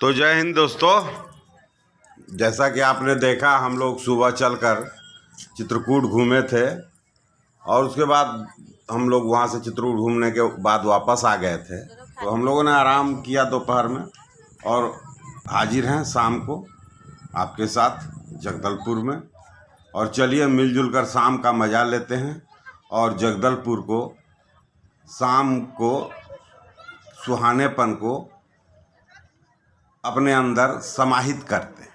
तो जय हिंद दोस्तों। जैसा कि आपने देखा, हम लोग सुबह चलकर चित्रकूट घूमे थे और उसके बाद हम लोग वहाँ से चित्रकूट घूमने के बाद वापस आ गए थे। तो हम लोगों ने आराम किया दोपहर में और हाजिर हैं शाम को आपके साथ जगदलपुर में। और चलिए मिलजुल कर शाम का मज़ा लेते हैं और जगदलपुर को, शाम को, सुहानेपन को अपने अंदर समाहित करते हैं।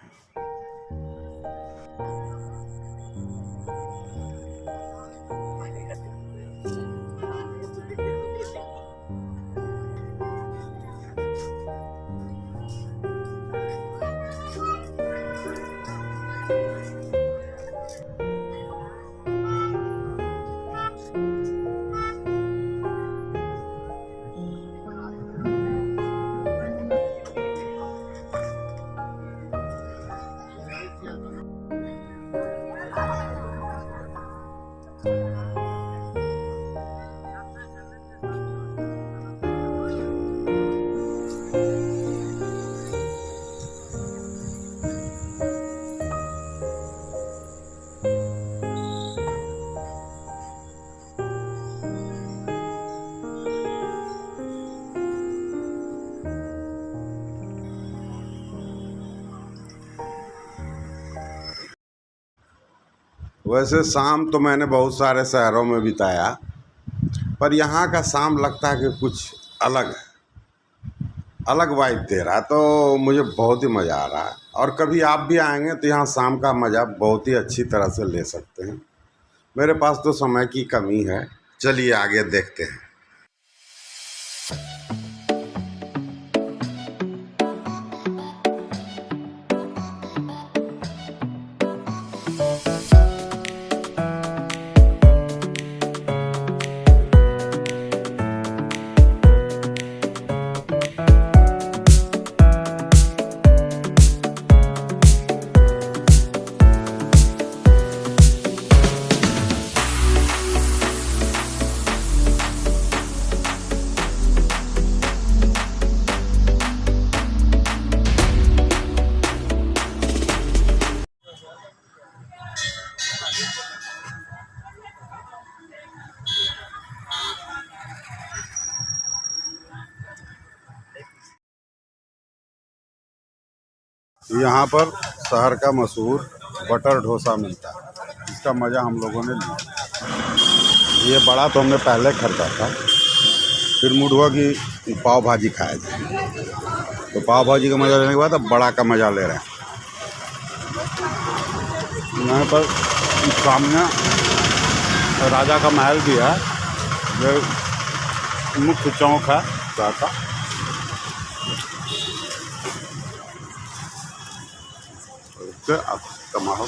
वैसे शाम तो मैंने बहुत सारे शहरों में बिताया, पर यहाँ का शाम लगता है कि कुछ अलग है, अलग वाइब दे रहा है। तो मुझे बहुत ही मज़ा आ रहा है और कभी आप भी आएंगे तो यहाँ शाम का मज़ा बहुत ही अच्छी तरह से ले सकते हैं। मेरे पास तो समय की कमी है, चलिए आगे देखते हैं। यहाँ पर शहर का मशहूर बटर डोसा मिलता है, इसका मज़ा हम लोगों ने लिया। ये बड़ा तो हमने पहले खरीदा था, फिर मूड हुआ कि पाव भाजी खाया जाए, तो पाव भाजी का मज़ा लेने के बाद अब बड़ा का मज़ा ले रहे हैं। यहाँ पर सामने राजा का महल भी है, जो मुख्य चौक है शहर का। आप कमाओ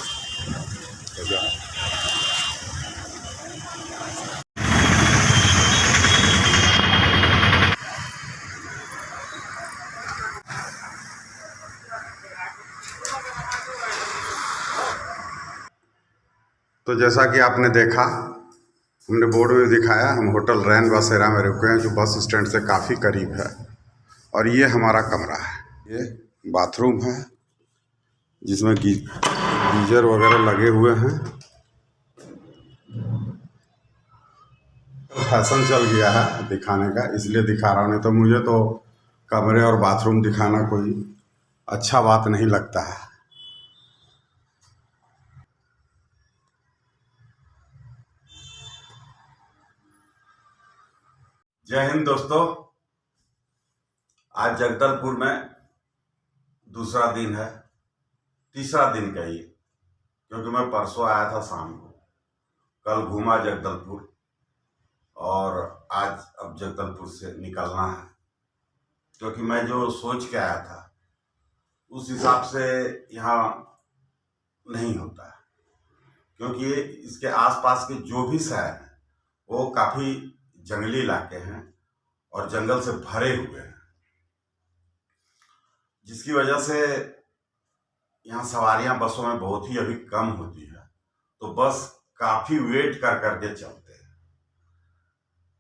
तो जैसा कि आपने देखा, हमने बोर्ड में दिखाया, हम होटल रैन बसेरा में रुके हैं, जो बस स्टैंड से काफ़ी करीब है। और ये हमारा कमरा है, ये बाथरूम है जिसमें गीजर वगैरह लगे हुए हैं। फैशन चल गया है दिखाने का, इसलिए दिखा रहा हूँ, नहीं तो मुझे तो कमरे और बाथरूम दिखाना कोई अच्छा बात नहीं लगता है। जय हिंद दोस्तों। आज जगदलपुर में दूसरा दिन है, तीसरा दिन कहिए, क्योंकि मैं परसों आया था शाम को, कल घूमा जगदलपुर और आज अब जगदलपुर से निकलना है, क्योंकि मैं जो सोच के आया था उस हिसाब से यहाँ नहीं होता है। क्योंकि इसके आसपास के जो भी शहर हैं वो काफ़ी जंगली इलाके हैं और जंगल से भरे हुए हैं, जिसकी वजह से यहाँ सवारियाँ बसों में बहुत ही अभी कम होती है। तो बस काफ़ी वेट कर करके चलते हैं।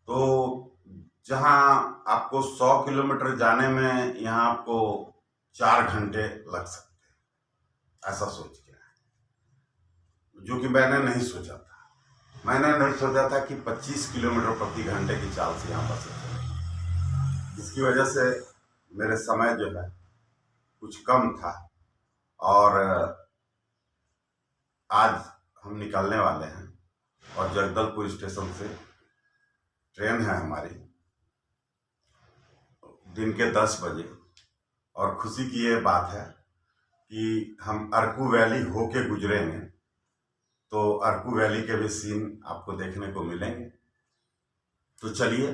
तो जहाँ आपको 100 किलोमीटर जाने में यहाँ आपको 4 घंटे लग सकते हैं, ऐसा सोच के, जो कि मैंने नहीं सोचा था। मैंने नहीं सोचा था कि 25 किलोमीटर प्रति घंटे की चाल से यहाँ बसें चलेंगी, जिसकी वजह से मेरे समय जो है कुछ कम था। और आज हम निकलने वाले हैं और जगदलपुर स्टेशन से ट्रेन है हमारी दिन के 10 बजे। और खुशी की ये बात है कि हम अरकू वैली होके गुजरेंगे, तो अरकू वैली के भी सीन आपको देखने को मिलेंगे। तो चलिए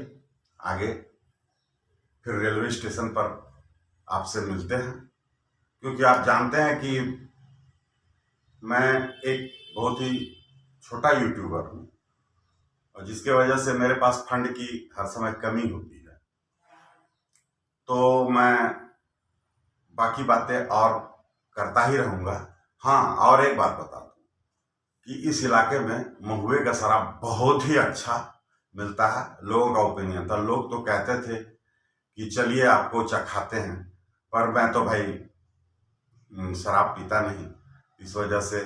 आगे फिर रेलवे स्टेशन पर आपसे मिलते हैं, क्योंकि आप जानते हैं कि मैं एक बहुत ही छोटा यूट्यूबर हूँ, और जिसके वजह से मेरे पास फंड की हर समय कमी होती है। तो मैं बाकी बातें और करता ही रहूँगा। हाँ, और एक बात बता दूँ कि इस इलाके में महुए का शराब बहुत ही अच्छा मिलता है। लोगों का ओपिनियन था, लोग तो कहते थे कि चलिए आपको चखाते हैं, पर मैं तो भाई शराब पीता नहीं, इस वजह से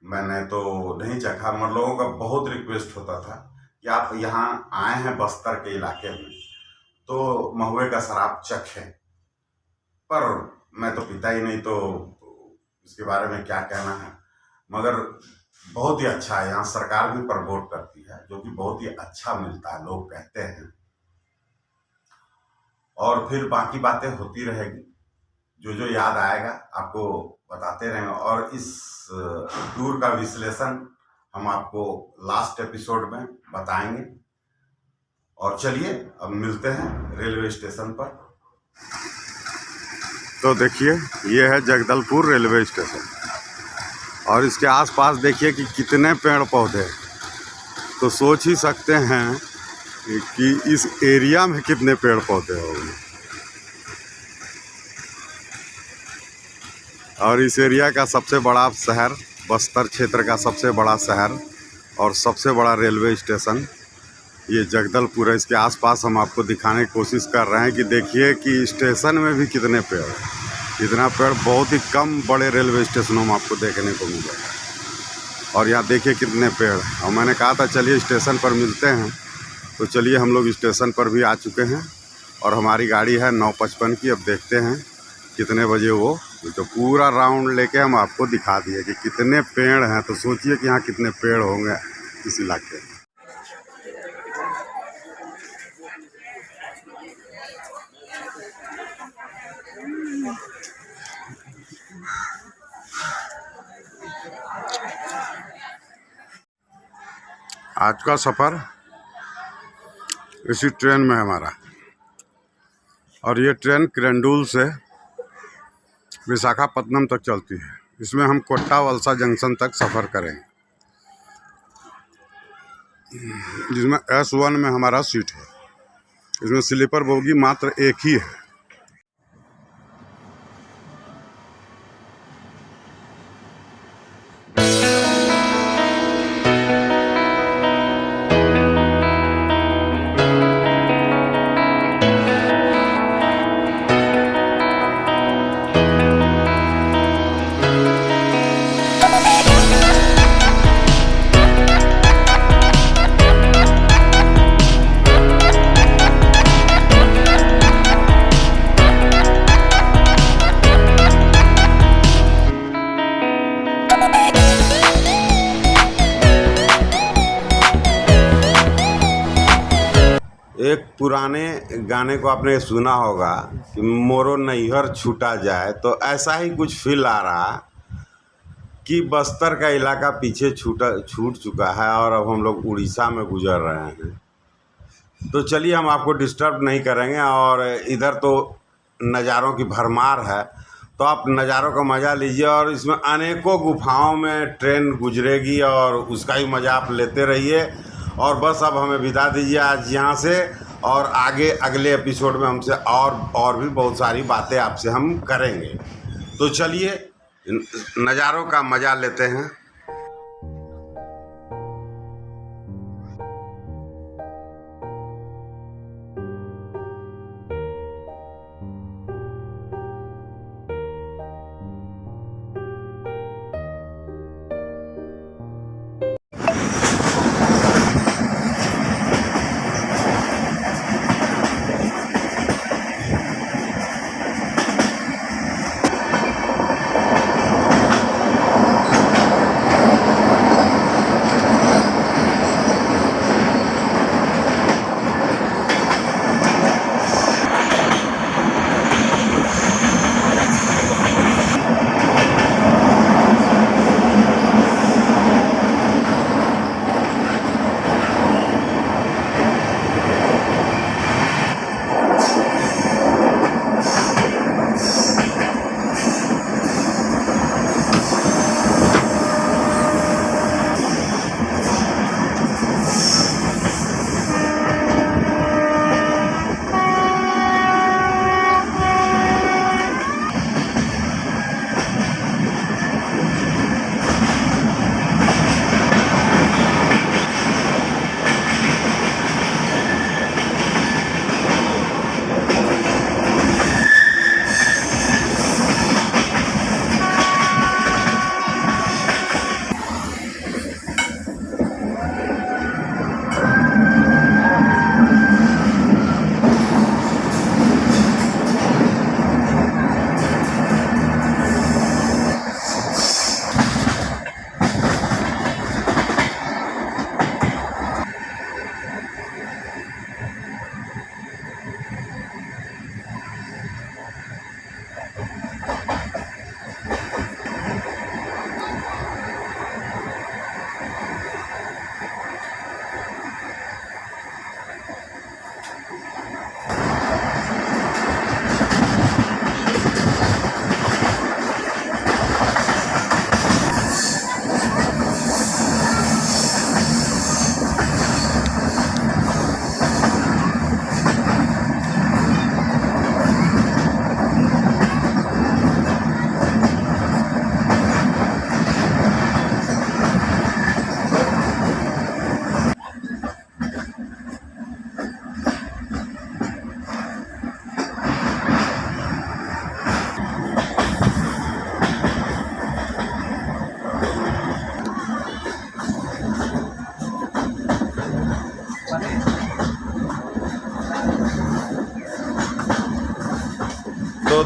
मैंने तो नहीं चखा। मगर लोगों का बहुत रिक्वेस्ट होता था कि आप यहाँ आए हैं बस्तर के इलाके में तो महुए का शराब चखें, पर मैं तो पीता ही नहीं, तो इसके बारे में क्या कहना है। मगर बहुत ही अच्छा है, यहाँ सरकार भी प्रमोट करती है, जो कि बहुत ही अच्छा मिलता है, लोग कहते हैं। और फिर बाकी बातें होती रहेगी, जो जो याद आएगा आपको बताते रहेंगे। और इस टूर का विश्लेषण हम आपको लास्ट एपिसोड में बताएंगे। और चलिए अब मिलते हैं रेलवे स्टेशन पर। तो देखिए, ये है जगदलपुर रेलवे स्टेशन, और इसके आसपास देखिए कि कितने पेड़ पौधे हैं। तो सोच ही सकते हैं कि इस एरिया में कितने पेड़ पौधे होंगे। और इस एरिया का सबसे बड़ा शहर, बस्तर क्षेत्र का सबसे बड़ा शहर और सबसे बड़ा रेलवे स्टेशन ये जगदलपुर है। इसके आसपास हम आपको दिखाने की कोशिश कर रहे हैं कि देखिए कि स्टेशन में भी कितने पेड़ हैं। इतना पेड़ बहुत ही कम बड़े रेलवे स्टेशनों में आपको देखने को मिलेगा। और यहाँ देखिए कितने पेड़ हैं। और मैंने कहा था चलिए स्टेशन पर मिलते हैं, तो चलिए हम लोग स्टेशन पर भी आ चुके हैं। और हमारी गाड़ी है 9:55 की। अब देखते हैं कितने बजे वो, तो पूरा राउंड लेके हम आपको दिखा दिए कि कितने पेड़ हैं। तो सोचिए कि यहाँ कितने पेड़ होंगे इस इलाके में। आज का सफ़र इसी ट्रेन में है हमारा, और ये ट्रेन किरंदुल से विशाखापट्टनम तक चलती है। इसमें हम कोट्टा वलसा जंक्शन तक सफ़र करेंगे, जिसमें S1 में हमारा सीट है। इसमें स्लीपर बोगी मात्र एक ही है। एक पुराने गाने को आपने सुना होगा कि मोरो नैहर छूटा जाए, तो ऐसा ही कुछ फील आ रहा कि बस्तर का इलाका पीछे छूट चुका है और अब हम लोग उड़ीसा में गुजर रहे हैं। तो चलिए हम आपको डिस्टर्ब नहीं करेंगे। और इधर तो नज़ारों की भरमार है, तो आप नज़ारों का मज़ा लीजिए। और इसमें अनेकों गुफाओं में ट्रेन गुजरेगी और उसका ही मज़ा आप लेते रहिए। और बस अब हमें विदा दीजिए आज यहाँ से, और आगे अगले एपिसोड में हमसे और भी बहुत सारी बातें आपसे हम करेंगे। तो चलिए नज़ारों का मज़ा लेते हैं।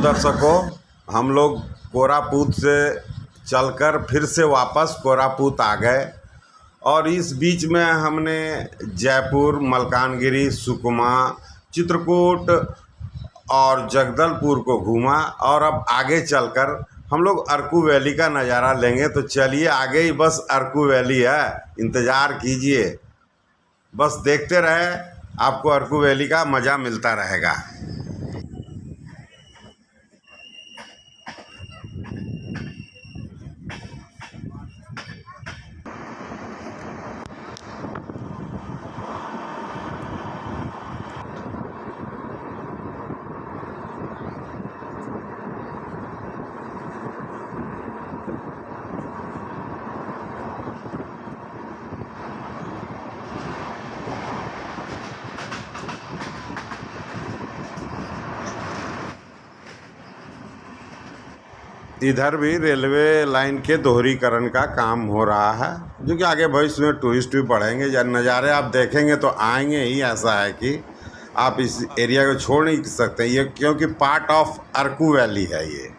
दर्शकों, हम लोग कोरापुट से चलकर फिर से वापस कोरापुट आ गए और इस बीच में हमने जयपुर, मलकानगिरी, सुकमा, चित्रकूट और जगदलपुर को घूमा और अब आगे चलकर हम लोग अरकू वैली का नज़ारा लेंगे। तो चलिए, आगे ही बस अरकू वैली है, इंतज़ार कीजिए, बस देखते रहे, आपको अरकू वैली का मज़ा मिलता रहेगा। इधर भी रेलवे लाइन के दोहरीकरण का काम हो रहा है, जो कि आगे भविष्य में टूरिस्ट भी बढ़ेंगे। या नज़ारे आप देखेंगे तो आएंगे ही। ऐसा है कि आप इस एरिया को छोड़ नहीं सकते ये, क्योंकि पार्ट ऑफ अरकू वैली है ये।